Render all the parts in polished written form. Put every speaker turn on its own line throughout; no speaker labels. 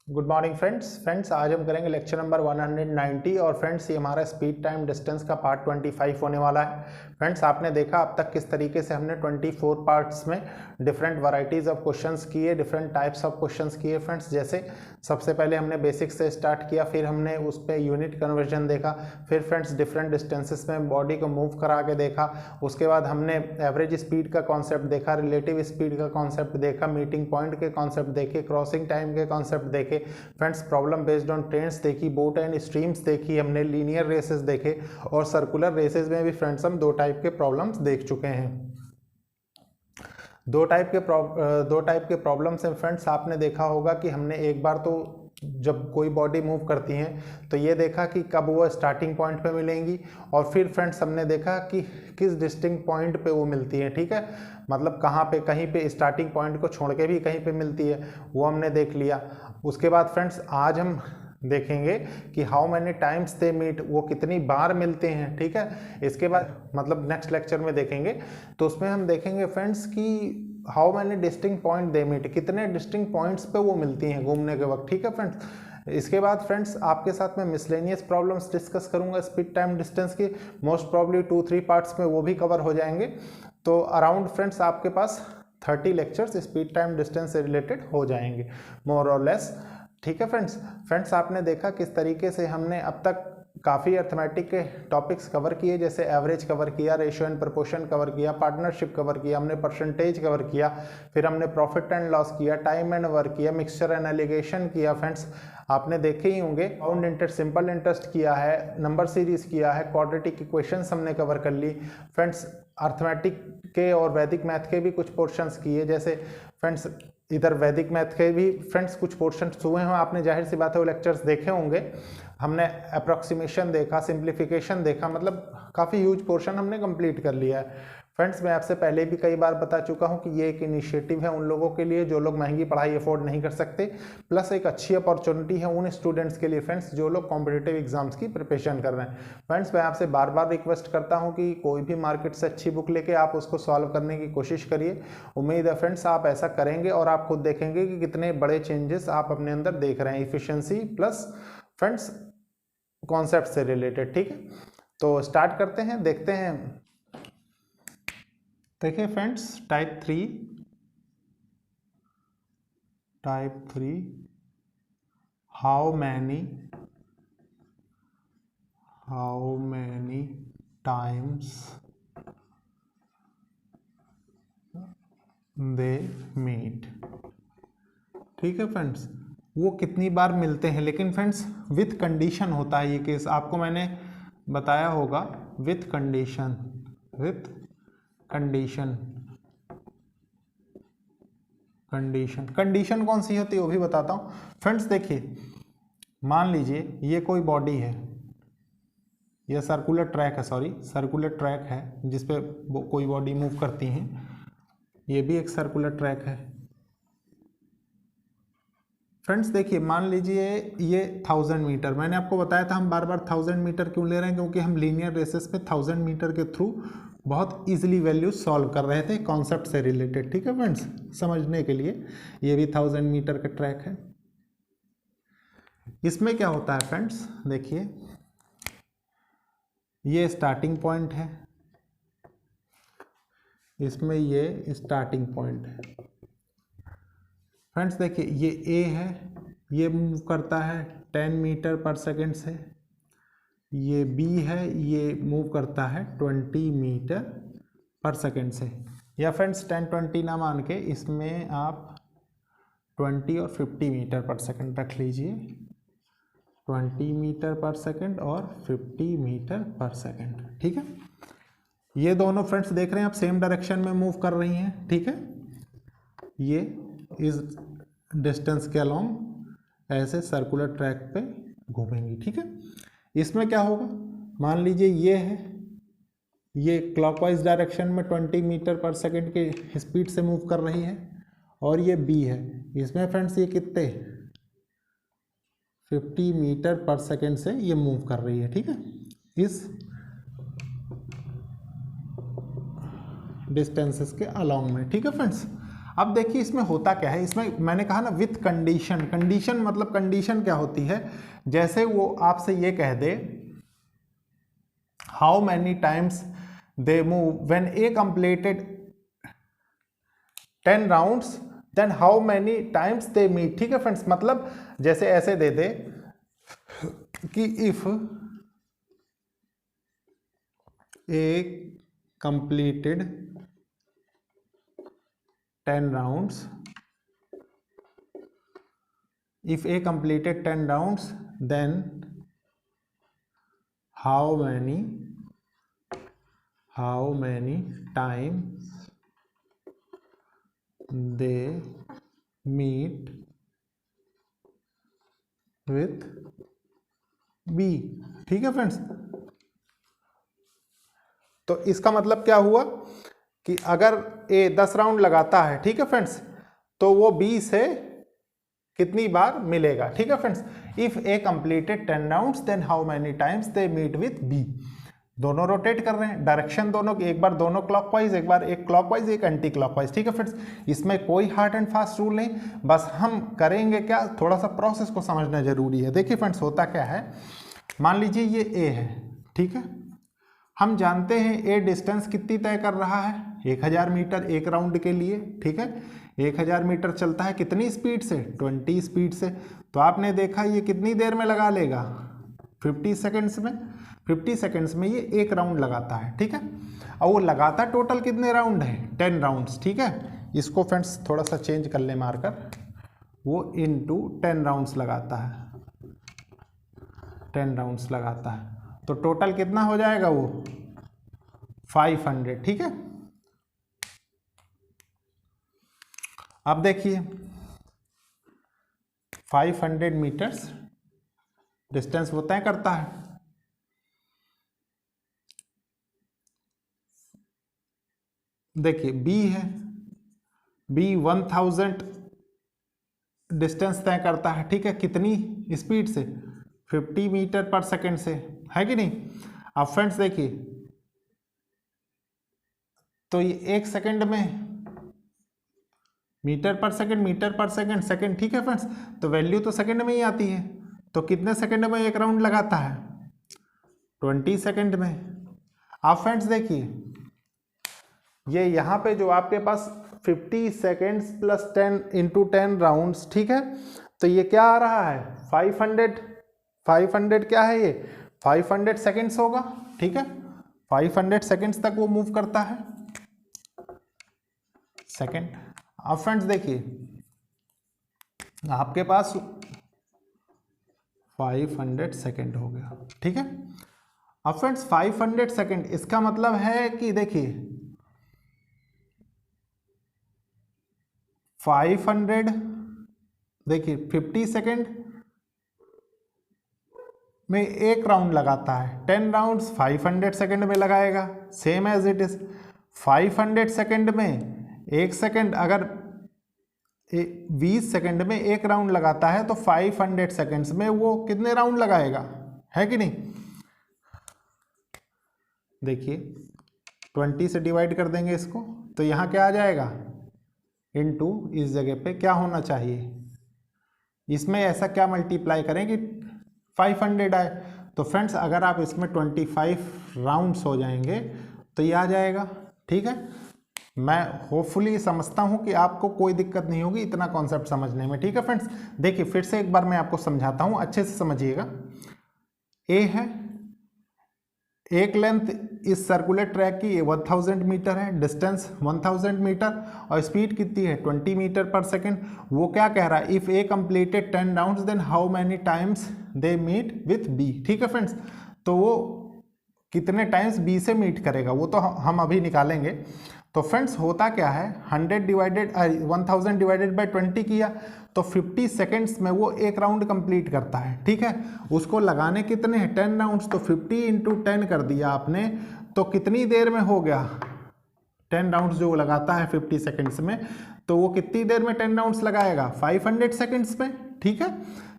Good morning friends आज हम करेंगे लेक्चर नंबर 190 और फ्रेंड्स ये हमारा स्पीड टाइम डिस्टेंस का पार्ट 25 होने वाला है। फ्रेंड्स आपने देखा अब तक किस तरीके से हमने 24 पार्ट्स में डिफरेंट वैरायटीज़ ऑफ क्वेश्चंस किए, डिफरेंट टाइप्स ऑफ क्वेश्चंस किए। फ्रेंड्स जैसे सबसे पहले हमने बेसिक से स्टार्ट किया, फिर हमने उस पर यूनिट कन्वर्जन देखा, फिर फ्रेंड्स डिफरेंट डिस्टेंसेस में बॉडी को मूव करा के देखा, उसके बाद हमने एवरेज स्पीड का कॉन्सेप्ट देखा, रिलेटिव स्पीड का कॉन्सेप्ट देखा, मीटिंग पॉइंट के कॉन्सेप्ट देखे, क्रॉसिंग टाइम के कॉन्सेप्ट देखे। Friends problem based on trends देखी, बोट एंड स्ट्रीम्स देखी हमने, लीनियर रेसेस देखे और सर्कुलर रेसेस में भी फ्रेंड्स हम दो टाइप के प्रॉब्लम्स देख चुके हैं। दो टाइप के प्रॉब्लम्स हैं फ्रेंड्स। आपने देखा होगा कि हमने एक बार तो जब कोई बॉडी मूव करती है तो ये देखा कि कब वो स्टार्टिंग पॉइंट पे मिलेंगी, और फिर फ्रेंड्स हमने देखा कि किस डिस्टिंक्ट पॉइंट पे वो मिलती है। ठीक है, मतलब कहाँ पे, कहीं पे स्टार्टिंग पॉइंट को छोड़ के भी कहीं पे मिलती है, वो हमने देख लिया। उसके बाद फ्रेंड्स आज हम देखेंगे कि how many times they meet, वो कितनी बार मिलते हैं। ठीक है, इसके बाद मतलब नेक्स्ट लेक्चर में देखेंगे, तो उसमें हम देखेंगे फ्रेंड्स कि how many distinct point they meet, कितने डिस्टिंक्ट पॉइंट्स पे वो मिलती हैं घूमने के वक्त। ठीक है फ्रेंड्स, इसके बाद फ्रेंड्स आपके साथ में मिसलेनियस प्रॉब्लम्स डिस्कस करूंगा स्पीड टाइम डिस्टेंस की, मोस्ट प्रॉब्ली 2-3 पार्ट्स में वो भी कवर हो जाएंगे। तो अराउंड फ्रेंड्स आपके पास 30 लेक्चर्स स्पीड टाइम डिस्टेंस से रिलेटेड हो जाएंगे मोर और लेस। ठीक है फ्रेंड्स आपने देखा किस तरीके से हमने अब तक काफ़ी अर्थमेटिक के टॉपिक्स कवर किए, जैसे एवरेज कवर किया, रेशियो एंड प्रोपोर्शन कवर किया, पार्टनरशिप कवर किया, हमने परसेंटेज कवर किया, फिर हमने प्रॉफिट एंड लॉस किया, टाइम एंड वर्क किया, मिक्सचर एंड एलिगेशन किया। फ्रेंड्स आपने देखे ही होंगे, कंपाउंड इंटरेस्ट, सिंपल इंटरेस्ट किया है, नंबर सीरीज किया है, क्वाड्रेटिक इक्वेशंस हमने कवर कर ली। फ्रेंड्स अर्थमेटिक के और वैदिक मैथ के भी कुछ पोर्शंस किए, जैसे फ्रेंड्स इधर वैदिक मैथ के भी फ्रेंड्स कुछ पोर्शंस हुए हैं, आपने जाहिर सी बात है वो लेक्चर्स देखे होंगे। हमने अप्रॉक्सीमेशन देखा, सिंप्लीफिकेशन देखा, मतलब काफ़ी ह्यूज पोर्शन हमने कंप्लीट कर लिया है। फ्रेंड्स मैं आपसे पहले भी कई बार बता चुका हूं कि ये एक इनिशिएटिव है उन लोगों के लिए जो लोग महंगी पढ़ाई अफोर्ड नहीं कर सकते, प्लस एक अच्छी अपॉर्चुनिटी है उन स्टूडेंट्स के लिए फ्रेंड्स जो लोग कॉम्पिटिटिव एग्जाम्स की प्रिपरेशन कर रहे हैं। फ्रेंड्स मैं आपसे बार बार रिक्वेस्ट करता हूं कि कोई भी मार्केट से अच्छी बुक लेके आप उसको सॉल्व करने की कोशिश करिए। उम्मीद है फ्रेंड्स आप ऐसा करेंगे और आप खुद देखेंगे कि कितने बड़े चेंजेस आप अपने अंदर देख रहे हैं, इफिशियंसी प्लस फ्रेंड्स कॉन्सेप्ट से रिलेटेड। ठीक है, तो स्टार्ट करते हैं, देखते हैं। देखिए friends type 3 how many times they meet. ठीक है फ्रेंड्स, वो कितनी बार मिलते हैं, लेकिन फ्रेंड्स विथ कंडीशन होता है ये केस, आपको मैंने बताया होगा विथ कंडीशन कंडीशन कौन सी होती है वो भी बताता हूं। फ्रेंड्स देखिए, मान लीजिए ये कोई बॉडी है, ये सर्कुलर ट्रैक है जिसपे कोई बॉडी मूव करती है, ये भी एक सर्कुलर ट्रैक है। फ्रेंड्स देखिए, मान लीजिए ये 1000 मीटर, मैंने आपको बताया था हम बार बार 1000 मीटर क्यों ले रहे हैं, क्योंकि हम लीनियर रेसेस पे 1000 मीटर के थ्रू बहुत इजीली वैल्यू सॉल्व कर रहे थे कॉन्सेप्ट से रिलेटेड। ठीक है फ्रेंड्स, समझने के लिए ये भी 1000 मीटर का ट्रैक है। इसमें क्या होता है फ्रेंड्स, देखिए ये स्टार्टिंग पॉइंट है, इसमें ये स्टार्टिंग पॉइंट है। फ्रेंड्स देखिए ये ए है, ये मूव करता है 10 मीटर पर सेकेंड से, ये बी है, ये मूव करता है 20 मीटर पर सेकेंड से, या फ्रेंड्स 10-20 ना मान के इसमें आप 20 और 50 मीटर पर सेकेंड रख लीजिए, 20 मीटर पर सेकेंड और 50 मीटर पर सेकेंड। ठीक है, ये दोनों फ्रेंड्स देख रहे हैं आप सेम डायरेक्शन में मूव कर रही हैं। ठीक है, ये इस डिस्टेंस के अलोंग ऐसे सर्कुलर ट्रैक पे घूमेंगी। ठीक है, इसमें क्या होगा, मान लीजिए ये है, ये क्लॉकवाइज डायरेक्शन में 20 मीटर पर सेकेंड के स्पीड से मूव कर रही है, और ये बी है, इसमें फ्रेंड्स ये कितने 50 मीटर पर सेकेंड से ये मूव कर रही है। ठीक है, इस डिस्टेंसेस के अलोंग में। ठीक है फ्रेंड्स, अब देखिए इसमें होता क्या है, इसमें मैंने कहा ना विथ कंडीशन, कंडीशन मतलब कंडीशन क्या होती है, जैसे वो आपसे ये कह दे how many times they move when a completed 10 rounds then how many times they meet. ठीक है फ्रेंड्स, मतलब जैसे ऐसे दे दे कि if a completed 10 rounds, if A completed 10 rounds, then how many times they meet with B। ठीक है फ्रेंड्स, तो इसका मतलब क्या हुआ कि अगर A 10 राउंड लगाता है, ठीक है फ्रेंड्स, तो वो B से कितनी बार मिलेगा। ठीक है friends, if A completed 10 rounds then how many times they meet with B। दोनों रोटेट कर रहे हैं, डायरेक्शन दोनों की, एक बार दोनों क्लॉकवाइज, एक बार एक क्लॉकवाइज एक एंटी क्लॉकवाइज। ठीक है फ्रेंड्स, इसमें कोई हार्ड एंड फास्ट रूल नहीं, बस हम करेंगे क्या, थोड़ा सा प्रोसेस को समझना जरूरी है। देखिए फ्रेंड्स, होता क्या है, मान लीजिए ये A है, ठीक है, हम जानते हैं A डिस्टेंस कितनी तय कर रहा है, 1000 मीटर एक राउंड के लिए। ठीक है, 1000 मीटर चलता है कितनी स्पीड से, 20 स्पीड से। तो आपने देखा ये कितनी देर में लगा लेगा, 50 सेकेंड्स में। 50 सेकेंड्स में ये एक राउंड लगाता है। ठीक है, और वो लगाता टोटल कितने राउंड है, 10 राउंड्स। ठीक है, इसको फ्रेंड्स थोड़ा सा चेंज कर ले मार्कर, वो इनटू 10 राउंड्स लगाता है, 10 राउंड्स लगाता है, तो टोटल कितना हो जाएगा वो 500। ठीक है, अब देखिए 500 मीटर्स डिस्टेंस वो तय करता है। देखिए B है, B 1000 डिस्टेंस तय करता है। ठीक है, कितनी स्पीड से, 50 मीटर पर सेकंड से, है कि नहीं। अब फ्रेंड्स देखिए, तो ये एक सेकंड में मीटर पर सेकंड, सेकंड। ठीक है फ्रेंड्स, तो वैल्यू तो सेकंड में ही आती है, तो कितने सेकंड में एक राउंड लगाता है, 20 सेकंड में। अब फ्रेंड्स देखिए, ये यहाँ पे जो आपके पास 50 सेकेंड्स प्लस 10 इंटू 10 राउंड्स, ठीक है, तो ये क्या आ रहा है 500 क्या है ये 500 सेकेंड्स होगा। ठीक है, 500 सेकेंड्स तक वो मूव करता है सेकेंड। अब फ्रेंड्स देखिए, आपके पास 500 सेकेंड हो गया। ठीक है, अब फ्रेंड्स 500 सेकेंड, इसका मतलब है कि देखिए 500, देखिए 50 सेकेंड में एक राउंड लगाता है, 10 राउंड्स 500 सेकेंड में लगाएगा, same as it is. 500 second में एक सेकेंड, अगर 20 सेकेंड में एक राउंड लगाता है, तो 500 सेकेंड्स में वो कितने राउंड लगाएगा, है कि नहीं। देखिए 20 से डिवाइड कर देंगे इसको, तो यहाँ क्या आ जाएगा, इनटू, इस जगह पे क्या होना चाहिए, इसमें ऐसा क्या मल्टीप्लाई करें कि 500 आए। तो फ्रेंड्स अगर आप इसमें 25 राउंड्स हो जाएंगे तो ये आ जाएगा। ठीक है, मैं होपफुली समझता हूँ कि आपको कोई दिक्कत नहीं होगी इतना कॉन्सेप्ट समझने में। ठीक है फ्रेंड्स, देखिए फिर से एक बार मैं आपको समझाता हूँ, अच्छे से समझिएगा। ए है, एक लेंथ इस सर्कुलर ट्रैक की 1000 मीटर है, डिस्टेंस 1000 मीटर और स्पीड कितनी है 20 मीटर पर सेकेंड। वो क्या कह रहा है, if A completed 10 rounds then how many times they meet with B. ठीक है फ्रेंड्स, तो वो कितने टाइम्स बी से मीट करेगा वो तो हम अभी निकालेंगे। तो फ्रेंड्स होता क्या है, 1000 डिवाइडेड बाई 20 किया तो 50 सेकेंड्स में वो एक राउंड कंप्लीट करता है। ठीक है, उसको लगाने कितने हैं 10 राउंड्स, तो 50 इंटू 10 कर दिया आपने, तो कितनी देर में हो गया 10 राउंड्स जो लगाता है 50 सेकेंड्स में, तो वो कितनी देर में 10 राउंड्स लगाएगा 500 सेकेंड्स में। ठीक है,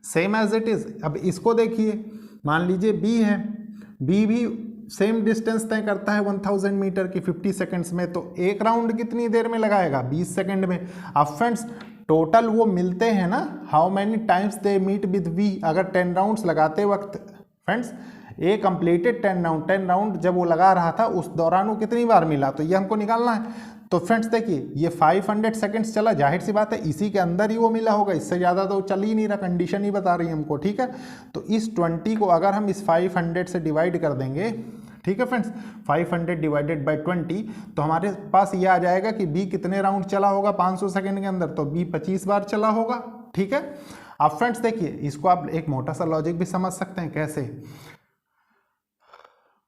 सेम एज इट इज। अब इसको देखिए, मान लीजिए बी है, बी भी सेम डिस्टेंस तय करता है 1000 मीटर की 50 सेकंड्स में, तो एक राउंड कितनी देर में लगाएगा? 20 सेकंड में। अब फ्रेंड्स टोटल वो मिलते हैं ना, how many times they meet with B, अगर 10 राउंड्स लगाते वक्त फ्रेंड्स ए कंप्लीटेड 10 राउंड जब वो लगा रहा था उस दौरान वो कितनी बार मिला, तो ये हमको निकालना है। तो फ्रेंड्स देखिए ये 500 सेकंड्स चला, जाहिर सी बात है इसी के अंदर ही वो मिला होगा, इससे ज़्यादा तो चल ही नहीं रहा, कंडीशन ही बता रही है हमको, ठीक है। तो इस 20 को अगर हम इस 500 से डिवाइड कर देंगे, ठीक है फ्रेंड्स, 500 डिवाइडेड बाई 20, तो हमारे पास ये आ जाएगा कि बी कितने राउंड चला होगा 500 सेकंड के अंदर, तो बी 25 बार चला होगा, ठीक है। अब फ्रेंड्स देखिए इसको आप एक मोटा सा लॉजिक भी समझ सकते हैं, कैसे?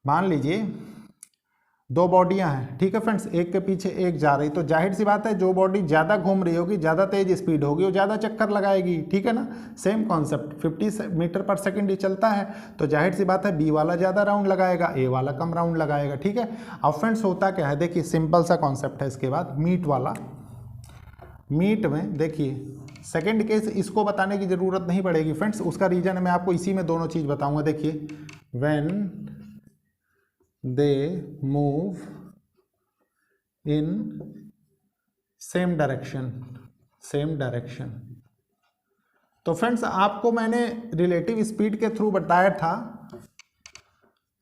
मान लीजिए दो बॉडियां हैं, ठीक है फ्रेंड्स, एक के पीछे एक जा रही, तो जाहिर सी बात है जो बॉडी ज़्यादा घूम रही होगी, ज़्यादा तेज स्पीड होगी, वो ज़्यादा चक्कर लगाएगी, ठीक है ना। सेम कॉन्सेप्ट 50 मीटर पर सेकंड ही चलता है, तो जाहिर सी बात है बी वाला ज़्यादा राउंड लगाएगा, ए वाला कम राउंड लगाएगा, ठीक है। अब फ्रेंड्स होता क्या है, देखिए सिंपल सा कॉन्सेप्ट है। इसके बाद मीट वाला, मीट में देखिए सेकेंड केस इसको बताने की ज़रूरत नहीं पड़ेगी फ्रेंड्स, उसका रीजन मैं आपको इसी में दोनों चीज़ बताऊँगा। देखिए when they move in same direction। तो फ्रेंड्स आपको मैंने रिलेटिव स्पीड के थ्रू बताया था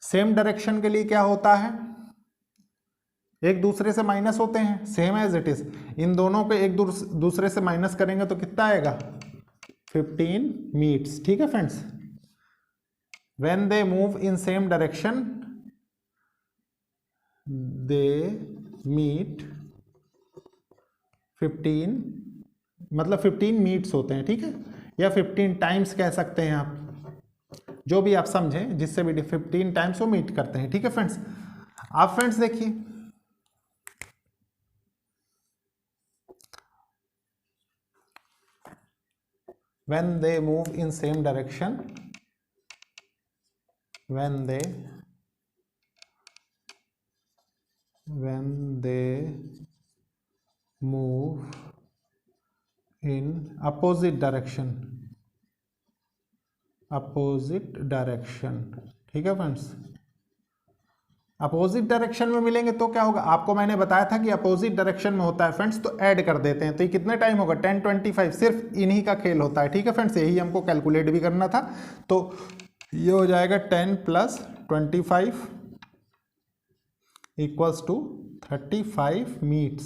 सेम डायरेक्शन के लिए क्या होता है, एक दूसरे से माइनस होते हैं, सेम एज इट इज, इन दोनों को एक दूसरे से माइनस करेंगे तो कितना आएगा 15 मीट्स, ठीक है friends. When they move in same direction they meet 15, मतलब 15 मीट्स होते हैं, ठीक है, या 15 टाइम्स कह सकते हैं आप, जो भी आप समझें, जिससे भी 15 टाइम्स वो मीट करते हैं, ठीक है फ्रेंड्स। आप फ्रेंड्स देखिए when they move in same direction, when they move in opposite direction, ठीक है फ्रेंड्स। अपोजिट डायरेक्शन में मिलेंगे तो क्या होगा, आपको मैंने बताया था कि अपोजिट डायरेक्शन में होता है फ्रेंड्स, तो ऐड कर देते हैं, तो ये कितने टाइम होगा 10 25, सिर्फ इन्हीं का खेल होता है, ठीक है फ्रेंड्स, यही हमको कैलकुलेट भी करना था। तो ये हो जाएगा 10 + 25 इक्वल्स टू 35 मीट्स,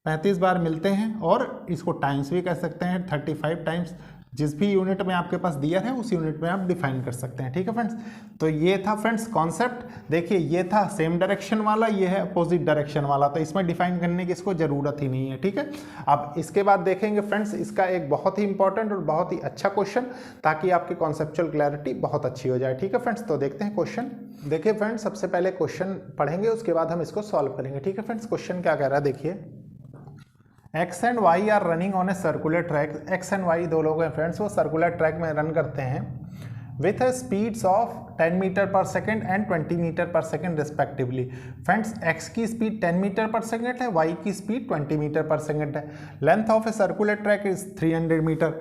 35 बार मिलते हैं, और इसको टाइम्स भी कह सकते हैं, 35 टाइम्स, जिस भी यूनिट में आपके पास दिया है उस यूनिट में आप डिफाइन कर सकते हैं, ठीक है फ्रेंड्स। तो ये था फ्रेंड्स कॉन्सेप्ट, देखिए ये था सेम डायरेक्शन वाला, ये है अपोजिट डायरेक्शन वाला, तो इसमें डिफाइन करने की इसको ज़रूरत ही नहीं है, ठीक है। अब इसके बाद देखेंगे फ्रेंड्स इसका एक बहुत ही इंपॉर्टेंट और बहुत ही अच्छा क्वेश्चन, ताकि आपकी कॉन्सेप्चुअल क्लैरिटी बहुत अच्छी हो जाए, ठीक है फ्रेंड्स। तो देखते हैं क्वेश्चन। देखिए फ्रेंड्स सबसे पहले क्वेश्चन पढ़ेंगे, उसके बाद हम इसको सॉल्व करेंगे, ठीक है फ्रेंड्स। क्वेश्चन क्या कह रहा है, देखिए X and Y are running on a circular track, X and Y दो लोग हैं फ्रेंड्स, वो सर्कुलर ट्रैक में रन करते हैं with speeds of 10 metre per second and 20 metre per second respectively. Friends X की स्पीड 10 मीटर पर सेकेंड है, Y की स्पीड 20 मीटर पर सेकेंड है। Length of a circular track is 300 metre,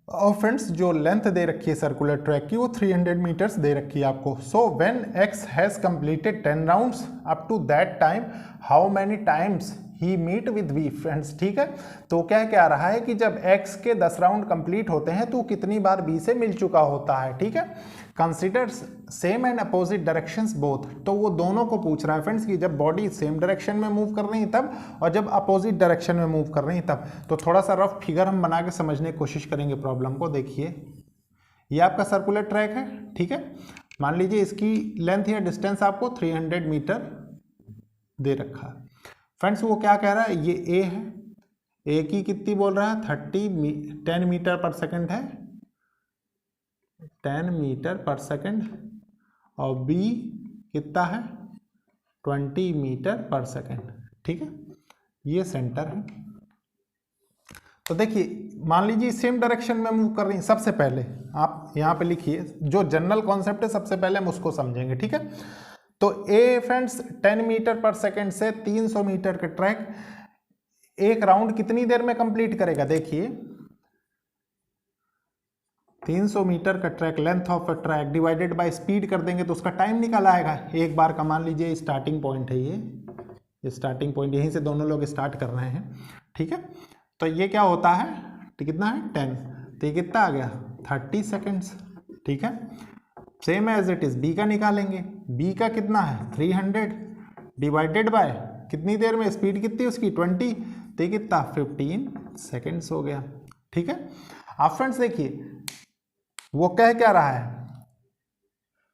और friends जो length दे रखी है circular track की वो 300 मीटर्स दे रखी है आपको। So when X has completed 10 rounds up to that time how many times he meet with B, friends, ठीक है। तो क्या कह रहा है कि जब x के 10 राउंड कंप्लीट होते हैं तो कितनी बार b से मिल चुका होता है, ठीक है। Consider same and opposite directions both, तो वो दोनों को पूछ रहा है फ्रेंड्स कि जब बॉडी सेम डायरेक्शन में मूव कर रही है तब, और जब अपोजिट डायरेक्शन में मूव कर रही है तब। तो थोड़ा सा रफ फिगर हम बना के समझने की कोशिश करेंगे प्रॉब्लम को। देखिए ये आपका सर्कुलर ट्रैक है, ठीक है, मान लीजिए इसकी लेंथ या डिस्टेंस आपको 300 मीटर दे रखा है फ्रेंड्स। वो क्या कह रहा है, ये ए है, ए की कितनी बोल रहा है 10 मीटर पर सेकंड है, 10 मीटर पर सेकंड, और बी कितना है 20 मीटर पर सेकंड, ठीक है। ये सेंटर है। तो देखिए मान लीजिए सेम डायरेक्शन में मूव कर रही है, सबसे पहले आप यहाँ पे लिखिए जो जनरल कॉन्सेप्ट है, सबसे पहले हम उसको समझेंगे, ठीक है। तो ए फ्रेंड्स 10 मीटर पर सेकंड से 300 मीटर के ट्रैक एक राउंड कितनी देर में कंप्लीट करेगा, देखिए 300 मीटर का track, length of a track divided by speed कर देंगे तो उसका टाइम निकल आएगा। एक बार का मान लीजिए स्टार्टिंग पॉइंट है, ये स्टार्टिंग पॉइंट, यहीं से दोनों लोग स्टार्ट कर रहे हैं, ठीक है। तो ये क्या होता है, तो कितना है 10, तो ये कितना आ गया 30 सेकेंड्स, ठीक है। Same as it is B का निकालेंगे, बी का कितना है 300 डिवाइडेड बाय कितनी देर में, स्पीड कितनी उसकी 20, तो ये कितना 15 सेकेंड्स हो गया, ठीक है। अब फ्रेंड्स देखिए वो कह क्या रहा है,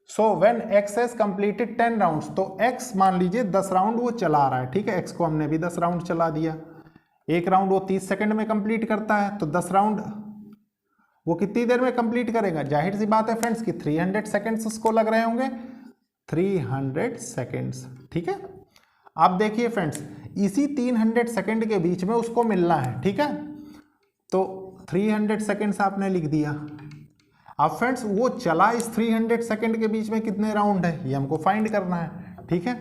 सो when x has completed 10 rounds, तो एक्स मान लीजिए 10 राउंड वो चला रहा है, ठीक है। एक्स को हमने भी 10 राउंड चला दिया, एक राउंड वो 30 सेकंड में कंप्लीट करता है, तो 10 राउंड वो कितनी देर में कंप्लीट करेगा, जाहिर सी बात है फ्रेंड्स कि 300 सेकंड्स उसको लग रहे होंगे, 300 सेकंड्स, ठीक है। अब देखिए फ्रेंड्स इसी 300 सेकंड के बीच में उसको मिलना है, ठीक है। तो 300 सेकंड्स आपने लिख दिया। अब फ्रेंड्स वो चला इस 300 सेकंड के बीच में कितने राउंड है, ये हमको फाइंड करना है, ठीक है।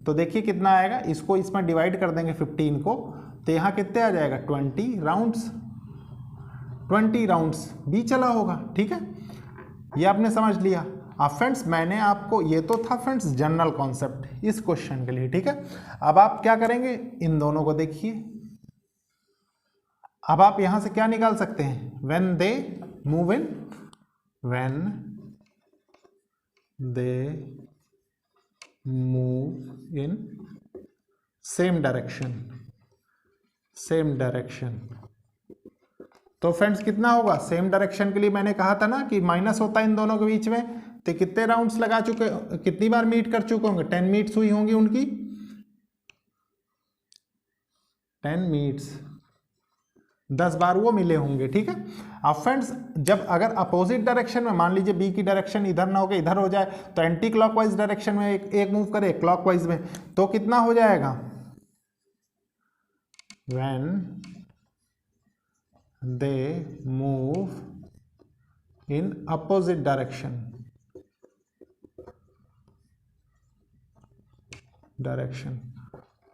तो देखिए कितना आएगा, इसको इसमें डिवाइड कर देंगे 15 को, तो यहाँ कितने आ जाएगा 20 राउंड्स, 20 राउंड्स भी चला होगा, ठीक है। ये आपने समझ लिया। अब फ्रेंड्स मैंने आपको, ये तो था फ्रेंड्स जनरल कॉन्सेप्ट इस क्वेश्चन के लिए, ठीक है। अब आप क्या करेंगे, इन दोनों को देखिए, अब आप यहां से क्या निकाल सकते हैं, when they move in, when they move in same direction, same direction. तो फ्रेंड्स कितना होगा, सेम डायरेक्शन के लिए मैंने कहा था ना कि माइनस होता है इन दोनों के बीच में, तो कितने राउंड्स लगा चुके, कितनी बार मीट कर चुके होंगे, 10 मीट्स हुई होंगी उनकी, 10 मीट्स, 10 बार वो मिले होंगे, ठीक है। अब फ्रेंड्स जब अगर अपोजिट डायरेक्शन में, मान लीजिए बी की डायरेक्शन इधर ना हो के इधर हो जाए, तो एंटी क्लॉकवाइज डायरेक्शन में एक मूव करे क्लॉकवाइज में, तो कितना हो जाएगा, when they move in opposite direction,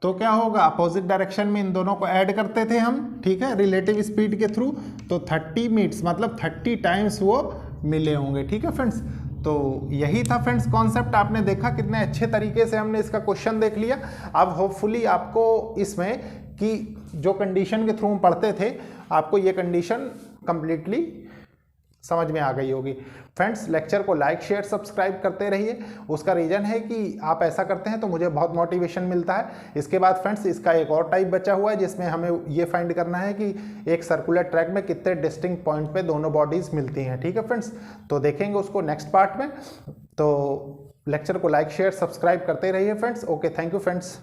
तो क्या होगा, अपोजिट डायरेक्शन में इन दोनों को ऐड करते थे हम, ठीक है, रिलेटिव स्पीड के थ्रू, तो 30 मीट्स मतलब 30 टाइम्स वो मिले होंगे, ठीक है फ्रेंड्स। तो यही था फ्रेंड्स कॉन्सेप्ट, आपने देखा कितने अच्छे तरीके से हमने इसका क्वेश्चन देख लिया। अब होपफुली आपको इसमें कि जो कंडीशन के थ्रू हम पढ़ते थे, आपको ये कंडीशन कंप्लीटली समझ में आ गई होगी। फ्रेंड्स लेक्चर को लाइक शेयर सब्सक्राइब करते रहिए, उसका रीज़न है कि आप ऐसा करते हैं तो मुझे बहुत मोटिवेशन मिलता है। इसके बाद फ्रेंड्स इसका एक और टाइप बचा हुआ है जिसमें हमें ये फाइंड करना है कि एक सर्कुलर ट्रैक में कितने डिस्टिंक्ट पॉइंट पे दोनों बॉडीज मिलती हैं, ठीक है फ्रेंड्स। तो देखेंगे उसको नेक्स्ट पार्ट में। तो लेक्चर को लाइक शेयर सब्सक्राइब करते रहिए friends. Okay, thank you friends.